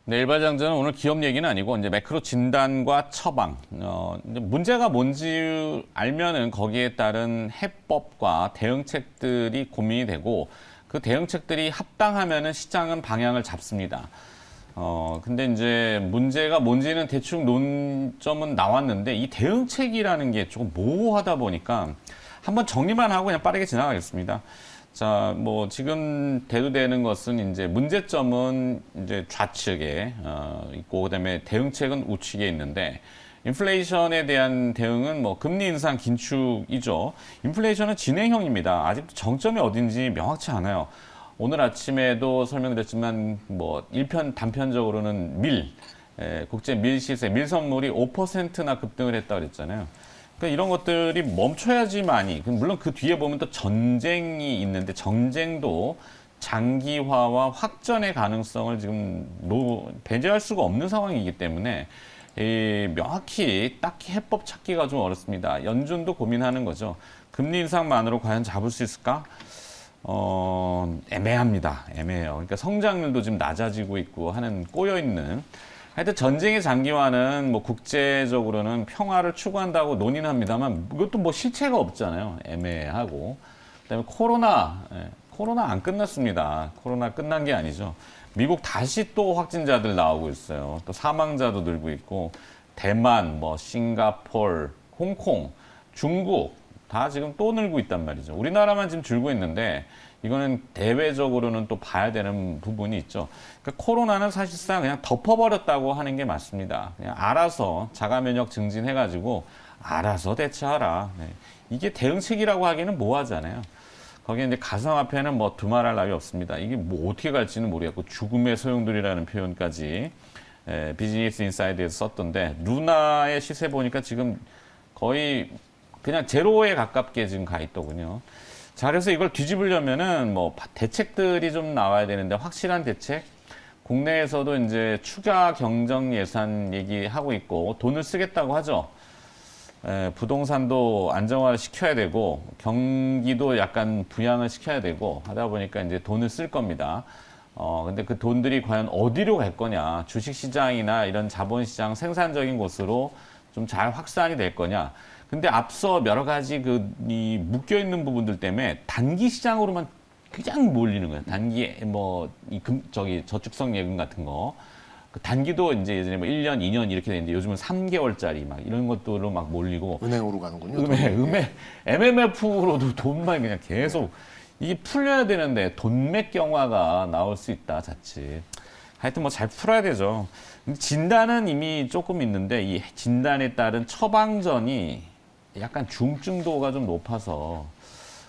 네, 일발장전은 오늘 기업 얘기는 아니고 이제 매크로 진단과 처방. 이제 문제가 뭔지 알면은 거기에 따른 해법과 대응책들이 고민이 되고 그 대응책들이 합당하면은 시장은 방향을 잡습니다. 근데 이제 문제가 뭔지는 대충 논점은 나왔는데 이 대응책이라는 게 조금 모호하다 보니까 한번 정리만 하고 그냥 빠르게 지나가겠습니다. 자, 뭐 지금 대두되는 것은 이제 문제점은 이제 좌측에 있고 그다음에 대응책은 우측에 있는데 인플레이션에 대한 대응은 뭐 금리 인상 긴축이죠. 인플레이션은 진행형입니다. 아직도 정점이 어딘지 명확치 않아요. 오늘 아침에도 설명드렸지만 뭐 단편적으로는 국제 밀 시세, 밀 선물이 5%나 급등을 했다고 그랬잖아요. 그러니까 이런 것들이 멈춰야지만이, 물론 그 뒤에 보면 또 전쟁이 있는데 전쟁도 장기화와 확전의 가능성을 지금 배제할 수가 없는 상황이기 때문에 명확히 딱히 해법 찾기가 좀 어렵습니다. 연준도 고민하는 거죠. 금리 인상만으로 과연 잡을 수 있을까? 애매합니다. 애매해요. 그러니까 성장률도 지금 낮아지고 있고 하는 꼬여있는. 하여튼 전쟁의 장기화는 뭐 국제적으로는 평화를 추구한다고 논의는 합니다만 이것도 뭐 실체가 없잖아요. 애매하고. 그다음에 코로나 안 끝났습니다. 코로나 끝난 게 아니죠. 미국 다시 또 확진자들 나오고 있어요. 또 사망자도 늘고 있고 대만, 뭐 싱가포르, 홍콩, 중국 다 지금 또 늘고 있단 말이죠. 우리나라만 지금 줄고 있는데 이거는 대외적으로는 또 봐야 되는 부분이 있죠. 그러니까 코로나는 사실상 그냥 덮어버렸다고 하는 게 맞습니다. 그냥 알아서 자가 면역 증진해가지고 알아서 대처하라. 네. 이게 대응책이라고 하기는 뭐하잖아요. 거기에 이제 가상화폐는 뭐 두말할 나위 없습니다. 이게 뭐 어떻게 갈지는 모르겠고 죽음의 소용돌이라는 표현까지 비즈니스 인사이드에서 썼던데 루나의 시세 보니까 지금 거의 그냥 제로에 가깝게 지금 가 있더군요. 자, 그래서 이걸 뒤집으려면은 뭐 대책들이 좀 나와야 되는데 확실한 대책? 국내에서도 이제 추가 경정 예산 얘기하고 있고 돈을 쓰겠다고 하죠. 부동산도 안정화를 시켜야 되고 경기도 약간 부양을 시켜야 되고 하다 보니까 이제 돈을 쓸 겁니다. 근데 그 돈들이 과연 어디로 갈 거냐? 주식시장이나 이런 자본시장 생산적인 곳으로 좀 잘 확산이 될 거냐? 근데 앞서 여러 가지 이 묶여 있는 부분들 때문에 단기 시장으로만 그냥 몰리는 거예요. 단기 저축성 예금 같은 거. 그 단기도 이제 예전에 뭐 1년, 2년 이렇게 되는데 요즘은 3개월짜리 막 이런 것들로 막 몰리고. 은행으로 가는군요. MMF로도 돈만 그냥 계속 이게 풀려야 되는데 돈맥 경화가 나올 수 있다, 자칫. 하여튼 뭐 잘 풀어야 되죠. 진단은 이미 조금 있는데 이 진단에 따른 처방전이 약간 중증도가 좀 높아서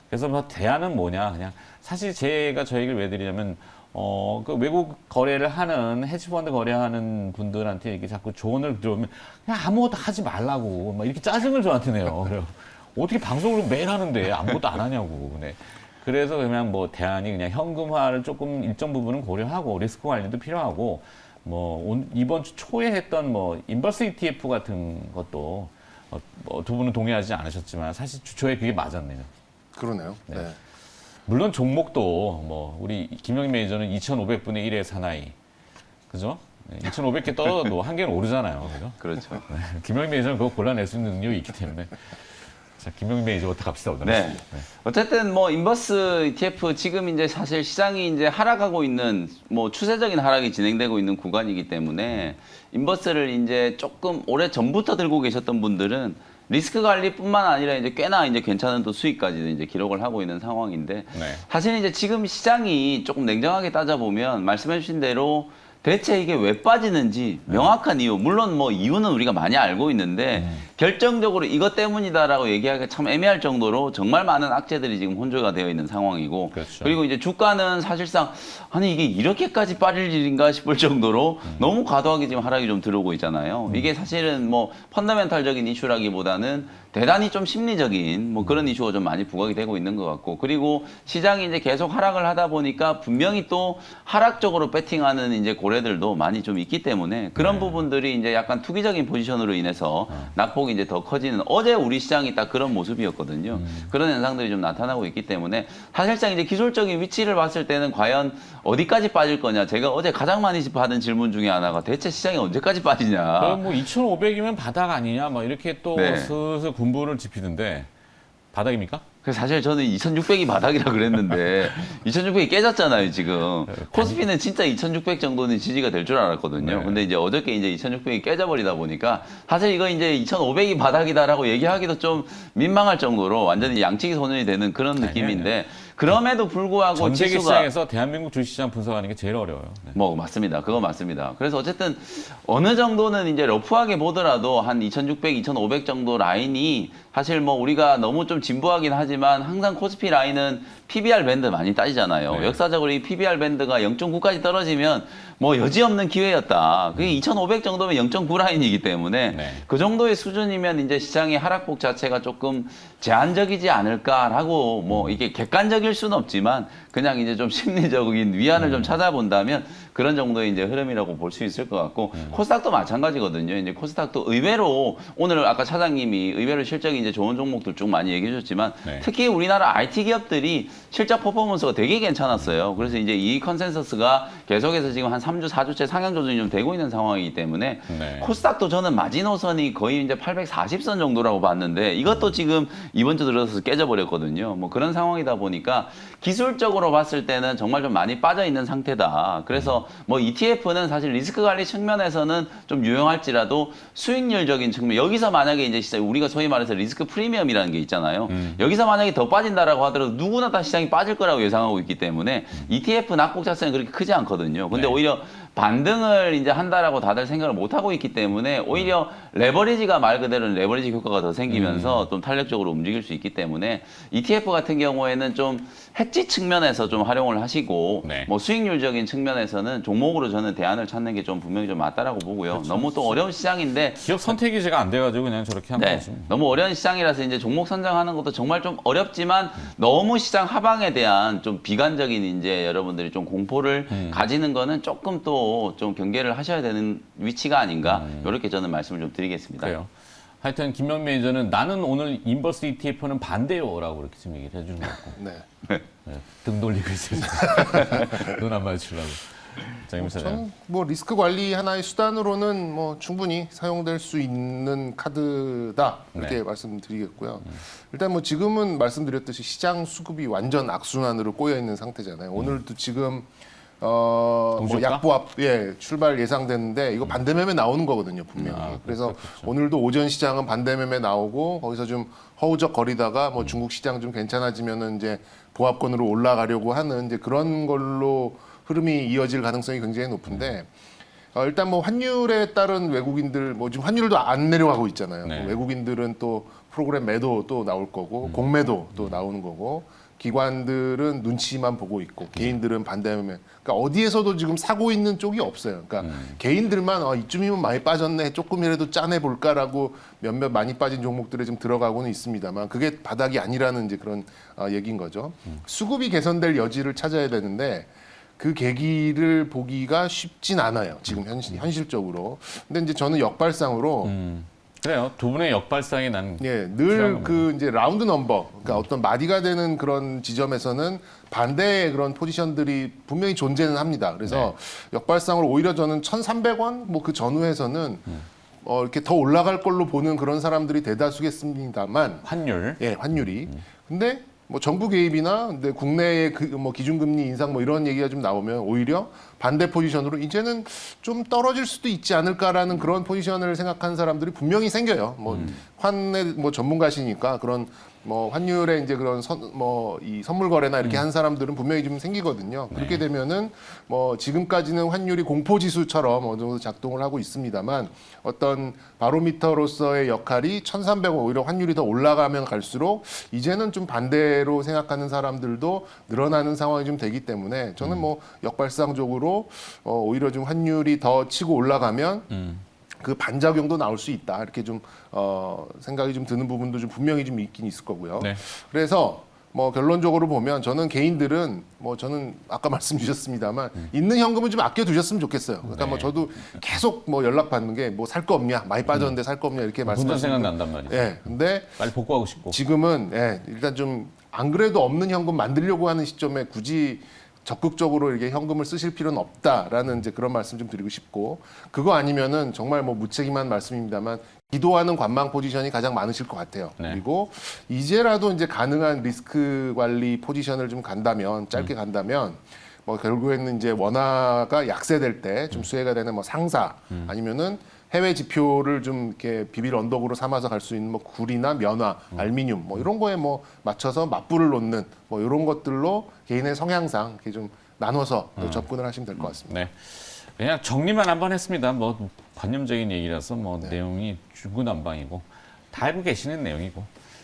그래서 뭐 대안은 뭐냐 그냥 사실 제가 저 얘기를 왜 드리냐면 그 외국 거래를 하는 헤지펀드 거래하는 분들한테 이렇게 자꾸 조언을 들어오면 그냥 아무것도 하지 말라고 막 이렇게 짜증을 저한테 내요. 그래요. 어떻게 방송을 매일 하는데 아무것도 안 하냐고. 네. 그래서 그냥 뭐 대안이 그냥 현금화를 조금 일정 부분은 고려하고 리스크 관리도 필요하고 뭐 이번 주 초에 했던 뭐 인버스 ETF 같은 것도 두 분은 동의하지 않으셨지만 사실 주초에 그게 맞았네요. 그러네요. 네. 네. 물론 종목도 뭐 우리 김영희 매니저는 2,500분의 1의 사나이, 그죠? 2,500개 떨어도 한 개는 오르잖아요, 그죠? 그렇죠. 네. 김영희 매니저는 그거 골라낼 수 있는 능력이 있기 때문에. 자, 김영희 매니저부터 갑시다, 오늘. 네. 네. 어쨌든 뭐 인버스 ETF 지금 이제 사실 시장이 이제 하락하고 있는 뭐 추세적인 하락이 진행되고 있는 구간이기 때문에 인버스를 이제 조금 오래 전부터 들고 계셨던 분들은 리스크 관리뿐만 아니라 이제 꽤나 이제 괜찮은 또 수익까지도 이제 기록을 하고 있는 상황인데 네. 사실 이제 지금 시장이 조금 냉정하게 따져보면 말씀해주신 대로 대체 이게 왜 빠지는지 명확한 이유, 물론 뭐 이유는 우리가 많이 알고 있는데 결정적으로 이것 때문이다라고 얘기하기가 참 애매할 정도로 정말 많은 악재들이 지금 혼조가 되어 있는 상황이고 그렇죠. 그리고 이제 주가는 사실상 아니 이게 이렇게까지 빠질 일인가 싶을 정도로 너무 과도하게 지금 하락이 좀 들어오고 있잖아요. 이게 사실은 뭐 펀더멘탈적인 이슈라기보다는 대단히 좀 심리적인 뭐 그런 이슈가 좀 많이 부각이 되고 있는 것 같고 그리고 시장이 이제 계속 하락을 하다 보니까 분명히 또 하락적으로 배팅하는 이제 고래들도 많이 좀 있기 때문에 그런 부분들이 이제 약간 투기적인 포지션으로 인해서 낙폭이 낙폭이 이제 더 커지는 어제 우리 시장이 딱 그런 모습이었거든요. 그런 현상들이 좀 나타나고 있기 때문에 사실상 이제 기술적인 위치를 봤을 때는 과연 어디까지 빠질 거냐. 제가 어제 가장 많이 받은 질문 중에 하나가 대체 시장이 언제까지 빠지냐. 그럼 뭐 2,500이면 바닥 아니냐, 뭐 이렇게 또 네. 슬슬 군부를 짚히는데 바닥입니까? 그래서 사실 저는 2,600이 바닥이라 그랬는데 2,600이 깨졌잖아요 지금. 코스피는 진짜 2,600 정도는 지지가 될 줄 알았거든요. 네. 근데 이제 어저께 이제 2,600이 깨져버리다 보니까 사실 이거 이제 2,500이 바닥이다라고 얘기하기도 좀 민망할 정도로 완전히 양치기 소년이 되는 그런 느낌인데 그럼에도 불구하고 전 세계 지수가 시장에서 대한민국 주식시장 분석하는 게 제일 어려워요. 네. 뭐 맞습니다. 그거 맞습니다. 그래서 어쨌든 어느 정도는 이제 러프하게 보더라도 한 2,600, 2,500 정도 라인이 사실 뭐 우리가 너무 좀 진부하긴 하지만 항상 코스피 라인은 PBR 밴드 많이 따지잖아요. 네. 역사적으로 이 PBR 밴드가 0.9까지 떨어지면 뭐 여지없는 기회였다. 그게 2,500 정도면 0.9 라인이기 때문에 네. 그 정도의 수준이면 이제 시장의 하락폭 자체가 조금 제한적이지 않을까라고 뭐 이게 객관적일 수는 없지만 그냥 이제 좀 심리적인 위안을 좀 찾아본다면 그런 정도의 이제 흐름이라고 볼 수 있을 것 같고 코스닥도 마찬가지거든요. 이제 코스닥도 의외로 오늘 아까 차장님이 의외로 실적이 이제 좋은 종목들 쭉 많이 얘기해 주셨지만 네. 특히 우리나라 IT 기업들이 실적 퍼포먼스가 되게 괜찮았어요. 그래서 이제 이 컨센서스가 계속해서 지금 한 3주, 4주째 상향 조정이 좀 되고 있는 상황이기 때문에 네. 코스닥도 저는 마지노선이 거의 이제 840선 정도라고 봤는데 이것도 지금 이번 주 들어서 깨져버렸거든요. 뭐 그런 상황이다 보니까 기술적으로 봤을 때는 정말 좀 많이 빠져 있는 상태다. 그래서 뭐 ETF는 사실 리스크 관리 측면에서는 좀 유용할지라도 수익률적인 측면 여기서 만약에 이제 진짜 우리가 소위 말해서 리스크 프리미엄이라는 게 있잖아요. 여기서 만약에 더 빠진다라고 하더라도 누구나 다 시장이 빠질 거라고 예상하고 있기 때문에 ETF 낙폭 자체는 그렇게 크지 않거든요. 근데 네. 오히려 반등을 이제 한다라고 다들 생각을 못 하고 있기 때문에 오히려 레버리지가 말 그대로 레버리지 효과가 더 생기면서 좀 탄력적으로 움직일 수 있기 때문에 ETF 같은 경우에는 좀 해지 측면에서 좀 활용을 하시고 네. 뭐 수익률적인 측면에서는 종목으로 저는 대안을 찾는 게 좀 분명히 좀 맞다라고 보고요. 그렇죠. 너무 또 어려운 시장인데 기업 선택이 제가 안 돼가지고 그냥 저렇게 한 네, 거지. 너무 어려운 시장이라서 이제 종목 선정하는 것도 정말 좀 어렵지만 너무 시장 하방에 대한 좀 비관적인 이제 여러분들이 좀 공포를 가지는 거는 조금 또 좀 경계를 하셔야 되는 위치가 아닌가 이렇게 저는 말씀을 좀 드리겠습니다. 그래요. 하여튼 김현 매니저는 나는 오늘 인버스 ETF는 반대요라고 이렇게 지금 얘기를 해주는 것 같고 네. 네, 등 돌리고 있어요. 눈 안 마주치려고. 자, 임 사장. 저는 뭐 리스크 관리 하나의 수단으로는 뭐 충분히 사용될 수 있는 카드다 이렇게 네. 말씀드리겠고요. 일단 뭐 지금은 말씀드렸듯이 시장 수급이 완전 악순환으로 꼬여 있는 상태잖아요. 오늘도 지금 뭐 동시효과? 약보합 출발 예상됐는데 이거 반대매매 나오는 거거든요 분명히. 그래서 오늘도 오전 시장은 반대매매 나오고 거기서 좀 허우적거리다가 뭐 중국 시장 좀 괜찮아지면은 이제 보합권으로 올라가려고 하는 이제 그런 걸로 흐름이 이어질 가능성이 굉장히 높은데 일단 뭐 환율에 따른 외국인들 뭐 지금 환율도 안 내려가고 있잖아요. 네. 외국인들은 또 프로그램 매도 또 나올 거고 공매도 또 나오는 거고 기관들은 눈치만 보고 있고 개인들은 반대하면 그러니까 어디에서도 지금 사고 있는 쪽이 없어요. 그러니까 개인들만 이쯤이면 많이 빠졌네 조금이라도 짜내 볼까라고 몇몇 많이 빠진 종목들에 좀 들어가고는 있습니다만 그게 바닥이 아니라는 이제 그런 얘기인 거죠. 수급이 개선될 여지를 찾아야 되는데 그 계기를 보기가 쉽진 않아요. 지금 현실적으로. 근데 이제 저는 역발상으로 그래요. 두 분의 역발상이 난 늘 필요한 그 이제 라운드 넘버, 그러니까 어떤 마디가 되는 그런 지점에서는 반대의 그런 포지션들이 분명히 존재는 합니다. 그래서 역발상으로 오히려 저는 1,300원 뭐 그 전후에서는 이렇게 더 올라갈 걸로 보는 그런 사람들이 대다수겠습니다만, 환율. 환율이. 근데 뭐 정부 개입이나 근데 국내의 뭐 기준금리 인상 뭐 이런 얘기가 좀 나오면 오히려 반대 포지션으로 이제는 좀 떨어질 수도 있지 않을까라는 그런 포지션을 생각하는 사람들이 분명히 생겨요. 뭐 환의 뭐 전문가시니까 그런 뭐 환율에 이제 그런 이 선물 거래나 이렇게 한 사람들은 분명히 좀 생기거든요. 그렇게 되면은 뭐 지금까지는 환율이 공포 지수처럼 어느 정도 작동을 하고 있습니다만 어떤 바로미터로서의 역할이 1,300원 오히려 환율이 더 올라가면 갈수록 이제는 좀 반대로 생각하는 사람들도 늘어나는 상황이 좀 되기 때문에 저는 뭐 역발상적으로 오히려 좀 환율이 더 치고 올라가면 그 반작용도 나올 수 있다. 이렇게 좀 생각이 좀 드는 부분도 좀 분명히 좀 있긴 있을 거고요. 네. 그래서 뭐 결론적으로 보면 저는 개인들은 뭐 저는 아까 말씀 주셨습니다만 있는 현금은 좀 아껴 두셨으면 좋겠어요. 그러니까 뭐 저도 계속 뭐 연락 받는 게 뭐 살 거 없냐, 많이 빠졌는데 살 거 없냐 이렇게 돈도 말씀하시는 생각난단 말이죠. 예, 근데 빨리 복구하고 싶고. 지금은 일단 좀 안 그래도 없는 현금 만들려고 하는 시점에 굳이 적극적으로 이렇게 현금을 쓰실 필요는 없다라는 이제 그런 말씀 좀 드리고 싶고, 그거 아니면은 정말 뭐 무책임한 말씀입니다만 기도하는 관망 포지션이 가장 많으실 것 같아요. 네. 그리고 이제라도 이제 가능한 리스크 관리 포지션을 좀 간다면, 짧게 간다면 뭐 결국에는 이제 원화가 약세될 때 좀 수혜가 되는 뭐 상사 아니면은 해외 지표를 좀 이렇게 비빌 언덕으로 삼아서 갈 수 있는 뭐 구리나 면화, 알미늄 뭐 이런 거에 뭐 맞춰서 맞불을 놓는 뭐 이런 것들로 개인의 성향상 이렇게 좀 나눠서 또 접근을 하시면 될 것 같습니다. 네. 그냥 정리만 한번 했습니다. 뭐 관념적인 얘기라서 뭐 내용이 중구난방이고 다 알고 계시는 내용이고.